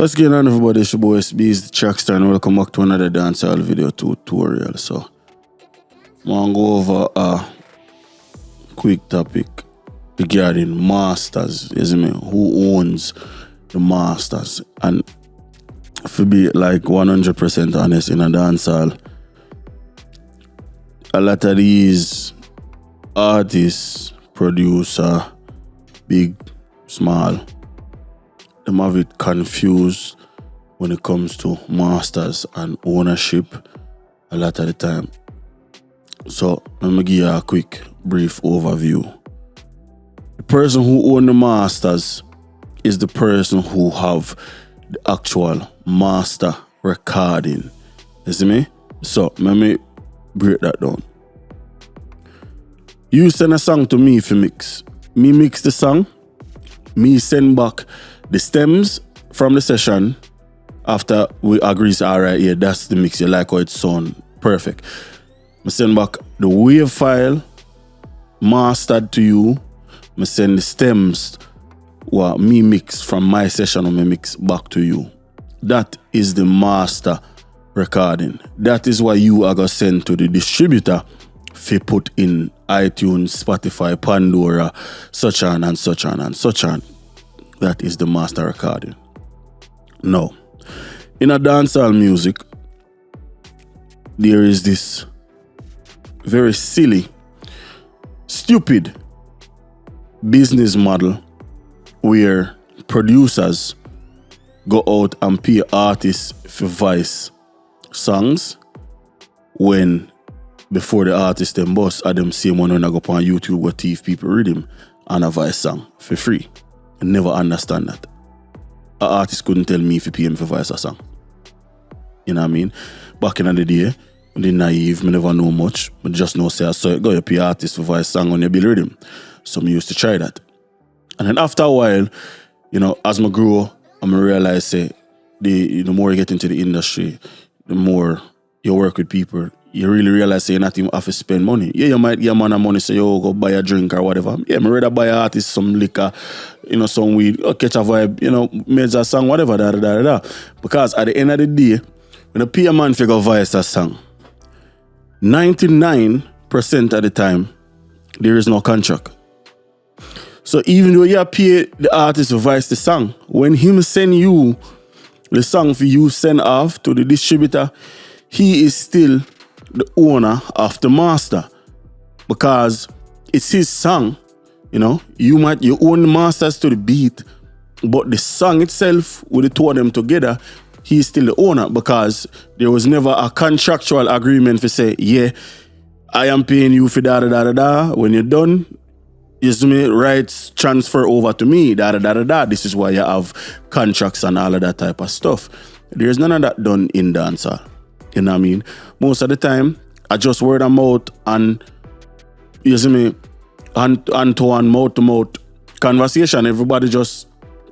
What's going on, everybody? It's your boy Itz-Beez-Da, TrackStar, and welcome back to another dancehall video tutorial. So, I'm going to go over a quick topic regarding masters. You see me? Who owns the masters? And to be like 100% honest in a dancehall, a lot of these artists, producer, big, small, them have it confused when it comes to masters and ownership a lot of the time. So let me give you a quick brief overview. The person who owns the masters is the person who have the actual master recording. You see me? So let me break that down. You send a song to me for mix. Me mix the song. Me send back the stems from the session after we agree, all right, yeah, that's the mix. You like how it sound perfect. I send back the wave file mastered to you. I send the stems what me mix from my session or me mix back to you. That is the master recording. That is what you are going to send to the distributor if you put in iTunes, Spotify, Pandora, such on and such on and such on. That is the master recording. Now, in a dancehall music, there is this very silly, stupid business model where producers go out and pay artists for voice songs when before the artist them boss are them same one when I go up on YouTube go teach people Riddim and a voice song for free. I never understand that. An artist couldn't tell me if he pay him for voice a song. You know what I mean? Back in the day, when they naive, me never know much. I just know say I saw it go you pay artist for voice song on your bill Riddim. So me used to try that. And then after a while, you know, as I grow, I realize say the more you get into the industry, the more you work with people, you really realize say you're not even have to spend money. Yeah, you might get a man of money, say, yo, go buy a drink or whatever. Yeah, I rather buy an artist some liquor, you know, some weed, or catch a vibe, you know, make a song, whatever, da. Because at the end of the day, when a pay a man figure voice a song, 99% of the time, there is no contract. So even though you pay the artist to voice the song, when him send you the song for you send off to the distributor, he is still the owner of the master because it's his song. You know, you own the masters to the beat, but the song itself, with the two of them together, he's still the owner because there was never a contractual agreement for say, yeah, I am paying you for da. When you're done, you see me, rights transfer over to me, da. This is why you have contracts and all of that type of stuff. There's none of that done in dancehall. You know what I mean? Most of the time, I just word of mouth and, you see me, hand to hand, mouth to mouth conversation. Everybody just,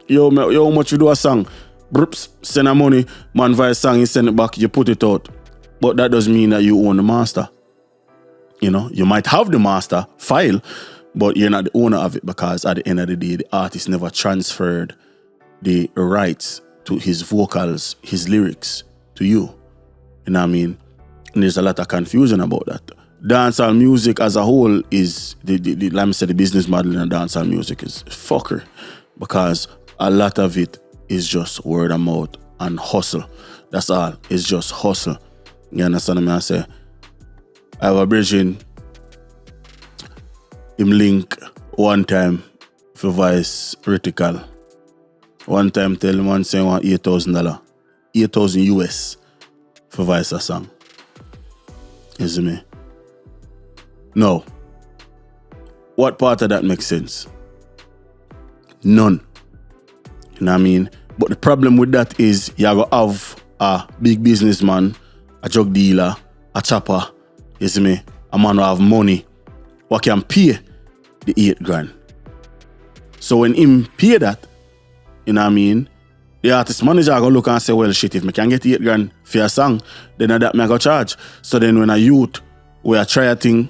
yo, how much you do a song? Broops, send a money, man voice song, you send it back, you put it out. But that doesn't mean that you own the master. You know, you might have the master file, but you're not the owner of it because at the end of the day, the artist never transferred the rights to his vocals, his lyrics to you. You know what I mean? And there's a lot of confusion about that. Dancehall music as a whole is, let me say, the business model in dancehall music is fucker because a lot of it is just word of mouth and hustle. That's all. It's just hustle. You understand what I say? I have a brethren, him link one time for voice Ritical. One time tell him one say want $8,000. $8,000 US. For voice a song. You see me? No. What part of that makes sense? None. You know what I mean? But the problem with that is you go have a big businessman, a drug dealer, a chopper, you see me? A man who have money who can pay the $8,000. So when him pay that, you know what I mean? The artist manager go look and say, well, shit, if me can get $8,000 for a song, then that me go charge. So then when a youth, we are try a thing,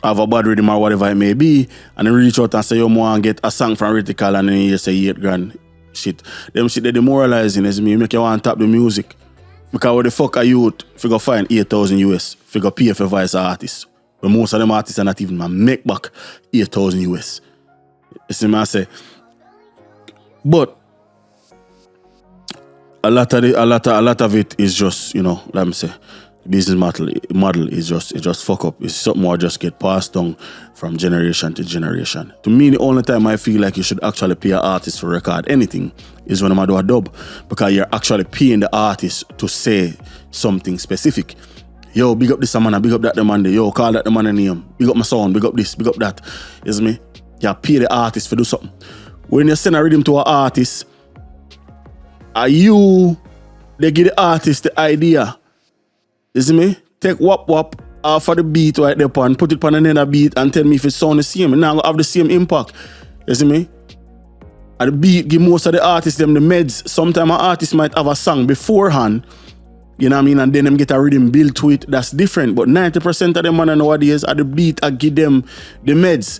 have a bad rhythm or whatever it may be, and then reach out and say, yo, I want to get a song from Ritical, and then you say $8,000. shit. Them shit they demoralizing as me, make you want to tap the music. Because what the fuck are you figure find 8,000 US, figure pay for voice artists. But most of them artists are not even make back 8,000 US. You see me I say. But a lot of it is just, let me say, the business model is just fuck up. It's something more just get passed down from generation to generation. To me, the only time I feel like you should actually pay an artist for record anything is when I do a dub, because you're actually paying the artist to say something specific. Yo, big up this man, big up that man. Yo, call that the man name. Big up my sound, big up this, big up that. You see me? You pay the artist for do something. When you send a rhythm to an artist, they give the artist the idea. You see me? Take wap off of the beat right there and put it on another beat and tell me if it sound the same. And now have the same impact. You see me? And the beat give most of the artists them the meds. Sometimes an artist might have a song beforehand. You know what I mean? And then them get a rhythm built to it. That's different. But 90% of them man nowadays at the beat I give them the meds.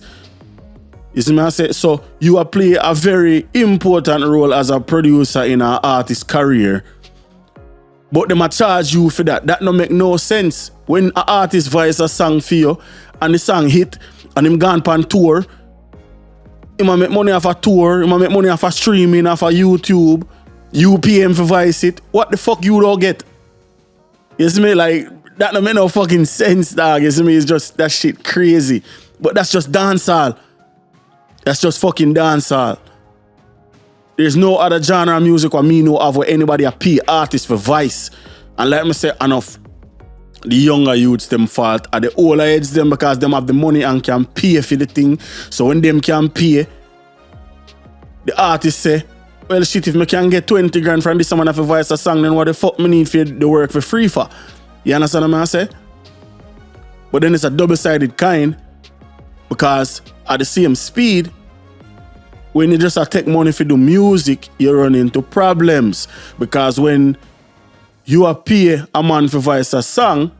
You see me I say? So you are play a very important role as a producer in an artist's career. But them a charge you for that. That don't make no sense. When an artist voice a song for you and the song hit and him gone on tour, he might make money off a tour, he might make money off a streaming, off a YouTube, you pay him for voice it. What the fuck you don't get? You see me? Like, that don't make no fucking sense, dog. You see me? It's just, that shit crazy. But that's just dancehall. That's just fucking dancehall. There's no other genre of music where me know of where anybody a pay artists for voice. And like me say, enough, the younger youths them fault, and the older heads them because them have the money and can pay for the thing. So when them can pay, the artist say, well shit, if me can get 20 grand from this someone for voice a song, then what the fuck me need for the work for free for? You understand what I say? But then it's a double-sided kind, because at the same speed, when you just take money for the music, you run into problems. Because when you pay a man for voice a song,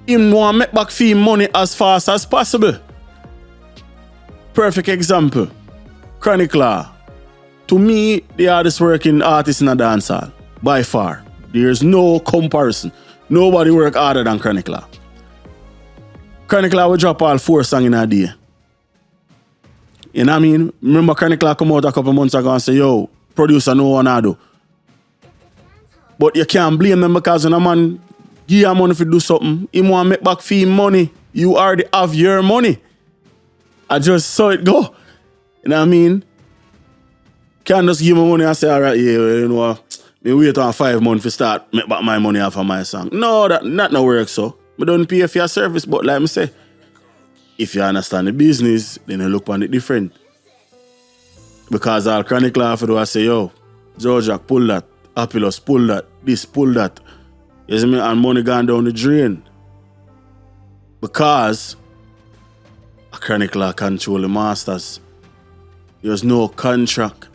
him want to make back fee money as fast as possible. Perfect example. Chronic Law. To me, the hardest working artist in a dancehall. By far. There's no comparison. Nobody work harder than Chronic Law. Chronic Law will drop all 4 songs in a day. You know what I mean? Remember Chronic Law come out a couple months ago and say, yo, producer no one to do. But you can't blame them because when a man give you money to do something, he want to make back fee money. You already have your money. I just saw it go. You know what I mean? Can't just give me money and say, all right, yeah, you know, me wait on 5 months to start make back my money off of my song. No, that no work so. I don't pay for your service, but like I say, if you understand the business, then you look on it different. Because all Chronic Law for do I say, yo, Georgia, pull that. Apilus, pull that. This, pull that. You see me? And money gone down the drain. Because a Chronic Law control the masters. There's no contract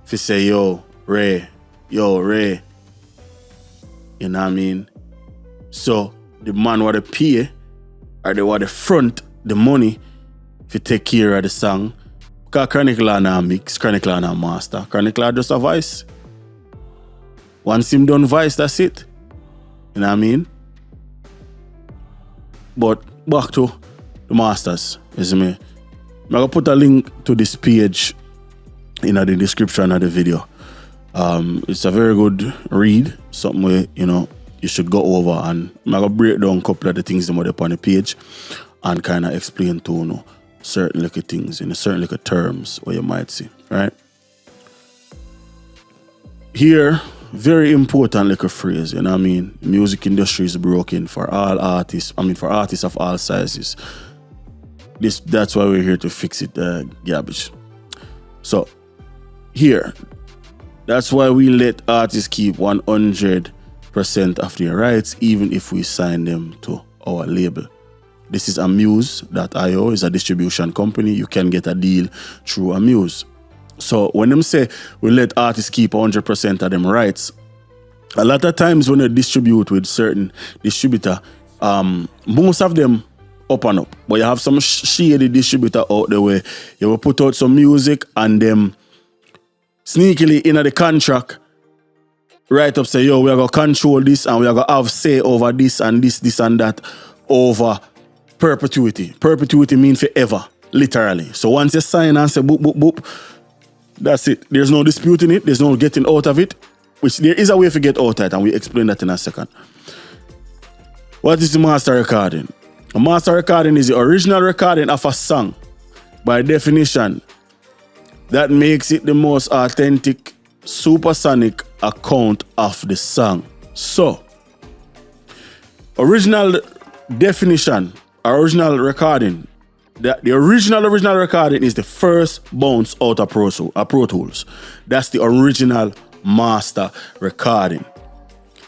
to say, yo, Ray. You know what I mean? So, the man what they pay, or they what they front the money to take care of the song. Because Chronic Law not mix, Chronic Law not master. Chronic Law just a voice. Once him done voice, that's it. You know what I mean? But back to the masters, you see me? I'm going to put a link to this page in the description of the video. It's a very good read, something where, you should go over, and I'm going to break down a couple of the things that are up on the page and kind of explain to certain little things in certain little terms where you might see, right? Here, very important little phrase, you know what I mean? The music industry is broken for all artists, for artists of all sizes. That's why we're here to fix it, garbage. So, here, that's why we let artists keep 100% of their rights, even if we sign them to our label. This is Amuse.io, is a distribution company. You can get a deal through Amuse. So when them say we let artists keep 100% of them rights, a lot of times when they distribute with certain distributor, most of them up and up. But you have some shady distributor out there where you will put out some music and them sneakily in the contract write up say, yo, we are going to control this and we are going to have say over this and this and that over perpetuity. Perpetuity means forever, literally. So once you sign and say boop, boop, boop, that's it. There's no disputing it. There's no getting out of it, which there is a way to get out of it, and we explain that in a second. What is the master recording? A master recording is the original recording of a song. By definition, that makes it the most authentic, supersonic account of the song. So, original definition, original recording, the original recording is the first bounce out of Pro Tools. That's the original master recording.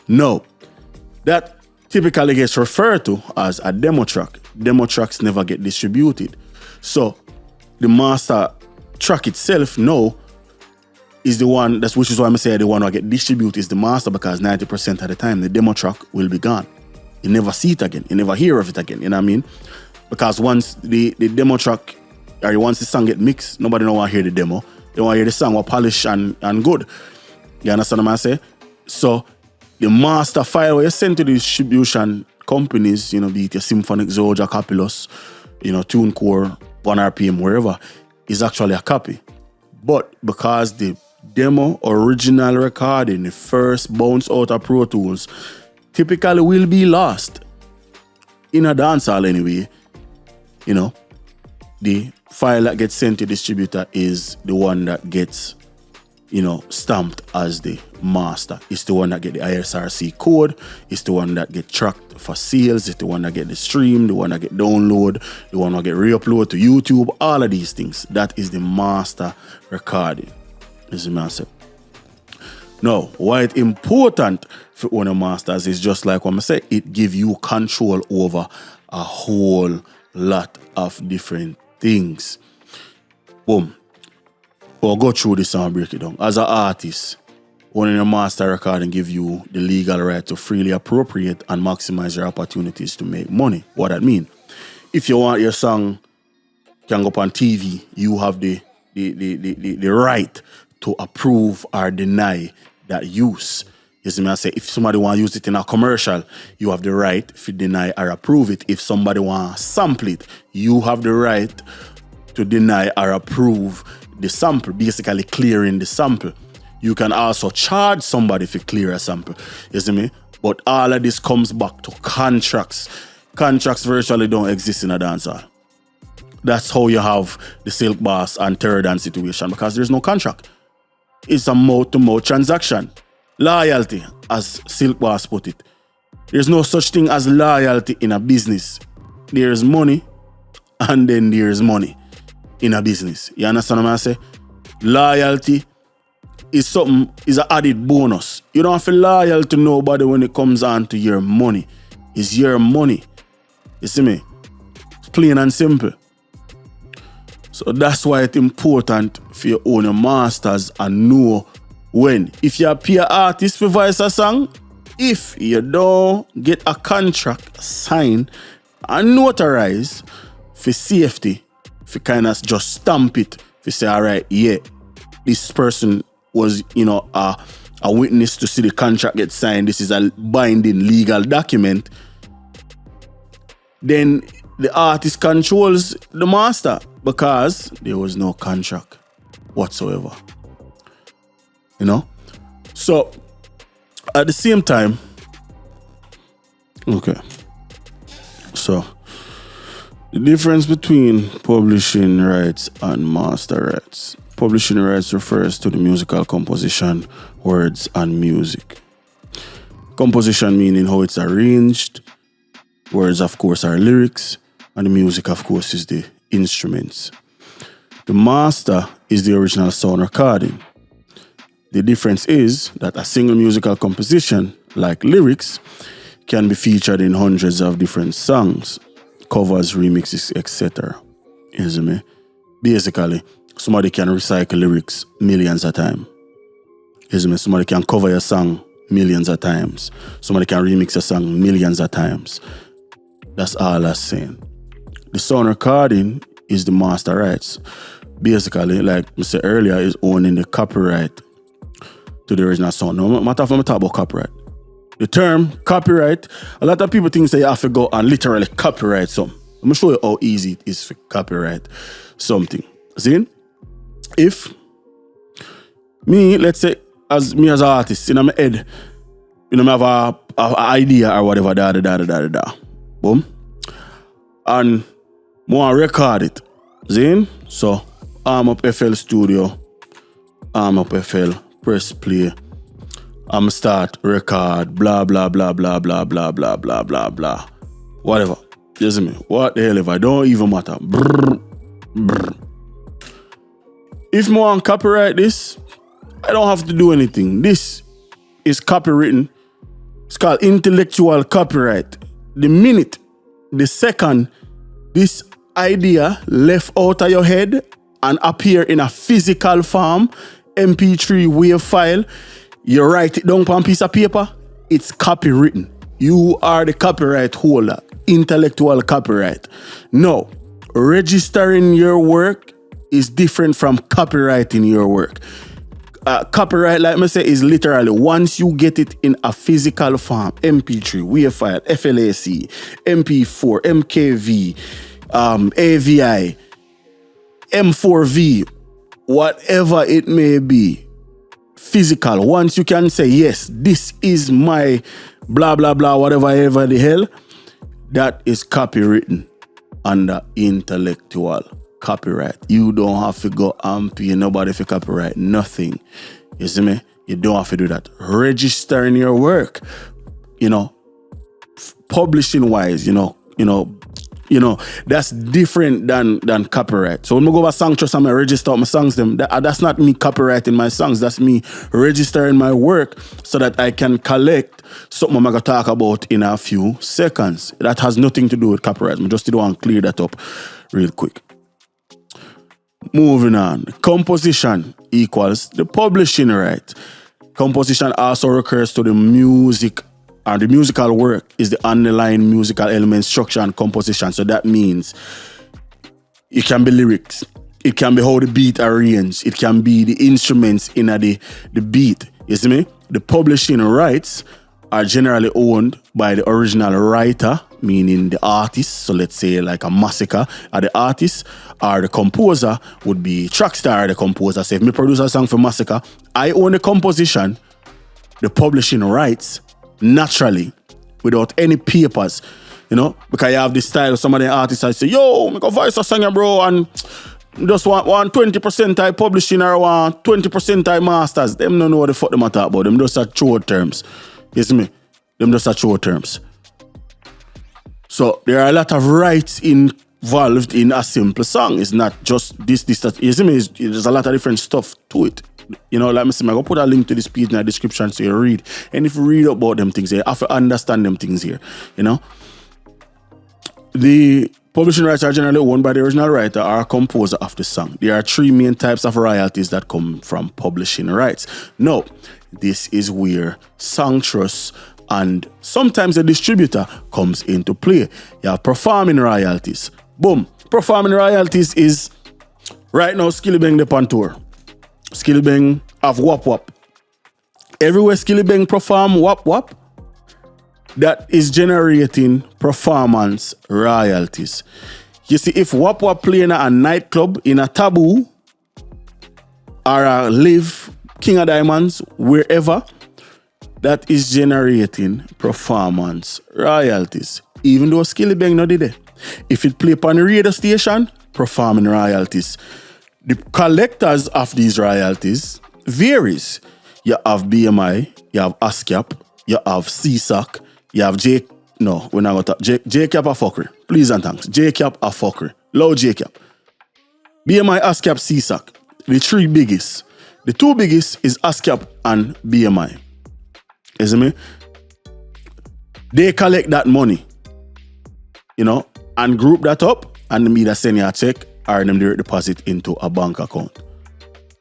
No, that typically gets referred to as a demo track. Demo tracks never get distributed. So the master track itself now is the one, which is why I'm saying the one that get distributed is the master, because 90% of the time the demo track will be gone. You never see it again. You never hear of it again. You know what I mean? Because once the demo track, or once the song get mixed, nobody don't want to hear the demo. They want to hear the song polished and good. You understand what I'm saying? So the master file where you send to the distribution companies, be it your Symphonic, Zoja, Capilus, TuneCore, 1RPM, wherever, is actually a copy. But because the demo original recording, the first bounce out of Pro Tools, typically will be lost in a dancehall anyway, the file that gets sent to distributor is the one that gets stamped as the master. It's the one that get the ISRC code. It's the one that get tracked for sales. It's the one that get the stream, the one that get download, the one that get re-upload to YouTube. All of these things. That is the master recording. Is the master. Now, why it's important for own a masters is just like what I say. It give you control over a whole lot of different things. Boom. We'll go through this and break it down. As an artist, owning a master recording give you the legal right to freely appropriate and maximize your opportunities to make money. What that mean? If you want your song can go up on TV, you have the right to approve or deny that use. You see me I say, if somebody want to use it in a commercial, you have the right to deny or approve it. If somebody want to sample it, you have the right to deny or approve the sample, basically clearing the sample. You can also charge somebody to clear a sample. You see me? But all of this comes back to contracts. Contracts virtually don't exist in a dancehall. That's how you have the Silk Boss and Terror Dance situation, because there's no contract. It's a mouth-to-mouth transaction. Loyalty, as Silk Boss put it. There's no such thing as loyalty in a business. There's money, and then there's money in a business. You understand what I say? Loyalty is an added bonus. You don't have to be loyal to nobody when it comes on to your money. It's your money. You see me? It's plain and simple. So that's why it's important for you own your masters and know when. If you pay an artist for voice a song, if you don't get a contract signed and notarized for safety, if you kind of just stamp it, if you say, all right, yeah, this person was, a witness to see the contract get signed, this is a binding legal document, then the artist controls the master because there was no contract whatsoever. So, at the same time, okay, so, the difference between publishing rights and master rights. Publishing rights refers to the musical composition, words, and music. Composition meaning how it's arranged. Words, of course, are lyrics. And the music, of course, is the instruments. The master is the original sound recording. The difference is that a single musical composition, like lyrics, can be featured in hundreds of different songs, covers, remixes, etc. You see me? Basically, somebody can recycle lyrics millions of times. You see me? Somebody can cover your song millions of times. Somebody can remix a song millions of times. That's all I'm saying. The sound recording is the master rights. Basically, like I said earlier, is owning the copyright to the original sound. No matter if I'm talking about copyright. The term copyright, a lot of people think say you have to go and literally copyright something. I'm going to show you how easy it is to copyright something. See? If me, let's say, as an artist, in my head, I have a idea or whatever, boom. And I want to record it. See? So, arm up FL Studio, arm up FL, press play. I'm start record, blah, blah, blah, blah, blah, blah, blah, blah, blah, blah. Whatever. You see me? What the hell if I don't even matter. Brr, brr. If I want to copyright this, I don't have to do anything. This is copywritten. It's called intellectual copyright. The minute, the second, this idea left out of your head and appear in a physical form, MP3 wave file, you write it down on a piece of paper, it's copywritten. You are the copyright holder, intellectual copyright. Now, registering your work is different from copyrighting your work. Copyright, like I say, is literally once you get it in a physical form, MP3, wave file, FLAC, MP4, MKV, AVI, M4V, whatever it may be, physical. Once you can say, yes, this is my blah, blah, blah, whatever the hell, that is copywritten under intellectual copyright. You don't have to go and pay nobody for copyright, nothing. You see me? You don't have to do that. Registering your work, publishing wise, that's different than copyright. So when I go over Song Trust and I register my songs, that's not me copyrighting my songs. That's me registering my work so that I can collect something I'm going to talk about in a few seconds. That has nothing to do with copyright. I just want to clear that up real quick. Moving on. Composition equals the publishing right. Composition also recurs to the music, and the musical work is the underlying musical element, structure, and composition. So that means it can be lyrics, it can be how the beat arranged, it can be the instruments in the beat. You see me? The publishing rights are generally owned by the original writer, meaning the artist. So let's say like a Massacre, or the artist, or the composer would be TrackStar, the composer. So if me produce a song for Massacre, I own the composition, the publishing rights, naturally, without any papers, because you have this style. Some of the artists I say, yo, make a voice a singer, bro, and just want 20% I publishing or want 20% I masters. Them don't know what the fuck them talk about. Them just are short terms. You see me? Them just are short terms. So there are a lot of rights involved in a simple song. It's not just this, that. You see me? There's a lot of different stuff to it. Like me say, I'm going to put a link to this page in the description so you read. And if you read about them things, you have to understand them things here. The publishing rights are generally owned by the original writer or composer of the song. There are three main types of royalties that come from publishing rights. Now, this is where Song Trust and sometimes a distributor comes into play. You have performing royalties. Boom. Performing royalties is right now Skillibeng the on tour. Skillibeng have Wap Wap. Everywhere Skillibeng perform Wap Wap, that is generating performance royalties. You see, if Wap Wap play in a nightclub, in a Taboo, or a Live, King of Diamonds, wherever, that is generating performance royalties. Even though Skillibeng not did it. If it play on a radio station, performing royalties. The collectors of these royalties varies. You have BMI, you have ASCAP, you have CSAC, you have J. No, we're not going to talk. JCAP a fuckery. Please and thanks. JCAP a fuckery. Low JCAP. BMI, ASCAP, CSAC. The three biggest. The two biggest is ASCAP and BMI. You see me? They collect that money, and group that up, and them either send you a check or them direct deposit into a bank account.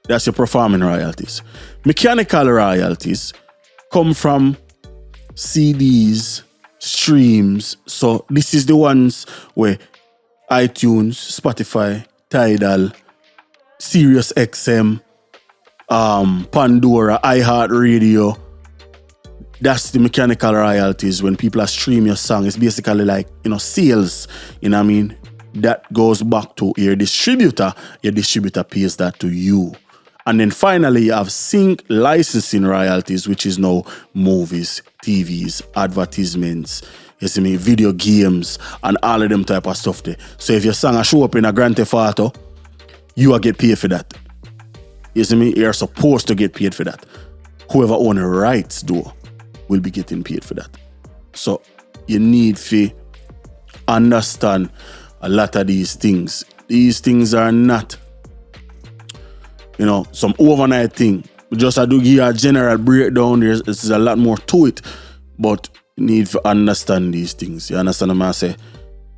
That's your performing royalties. Mechanical royalties come from CDs, streams. So this is the ones where iTunes, Spotify, Tidal, Sirius XM, Pandora, iHeartRadio. That's the mechanical royalties when people are streaming your song. It's basically like, sales. You know what I mean? That goes back to your distributor. Your distributor pays that to you. And then finally, you have sync licensing royalties, which is now movies, TVs, advertisements, you see me, video games, and all of them type of stuff there. So if your song show up in a Grand Theft Auto, you will get paid for that. You see me? You're supposed to get paid for that. Whoever owns the rights, though, will be getting paid for that. So you need to understand a lot of these things. These things are not, some overnight thing. Just I do give you a general breakdown. There's a lot more to it, but you need to understand these things. You understand what I say?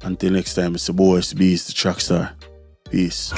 Until next time, it's the boy Itz-Beez-Da, the TrackStar. Peace.